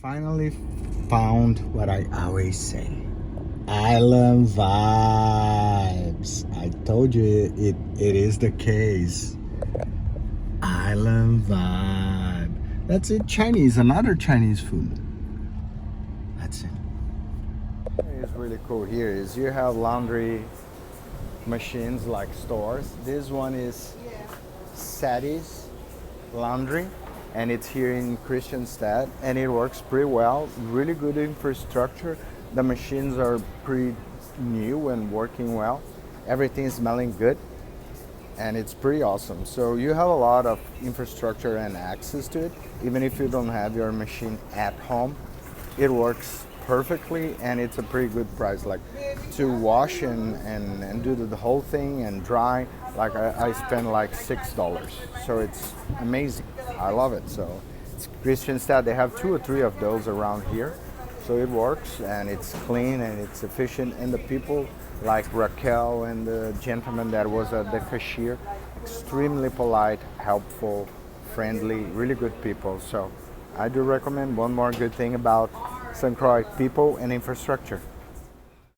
Finally found what I always say. Island vibes. I told you it is the case. Island vibe. That's it. Chinese, another Chinese food. That's it. It's really cool here is you have laundry machines like stores. This one is Sadie's Laundry, and it's here in Christianstad, and it works pretty well. Really good infrastructure. The machines are pretty new and working well. Everything is smelling good, and it's pretty awesome. So you have a lot of infrastructure and access to it. Even if you don't have your machine at home, it works perfectly, and it's a pretty good price. Like to wash and do the whole thing and dry, like I spend like $6. So it's amazing. I love it. So it's Christianstad. They have 2 or 3 of those around here. So it works, and it's clean, and it's efficient, and the people like Raquel and the gentleman that was at the cashier, extremely polite, helpful, friendly, really good people. So I do recommend. One more good thing about St. Croix: people and infrastructure.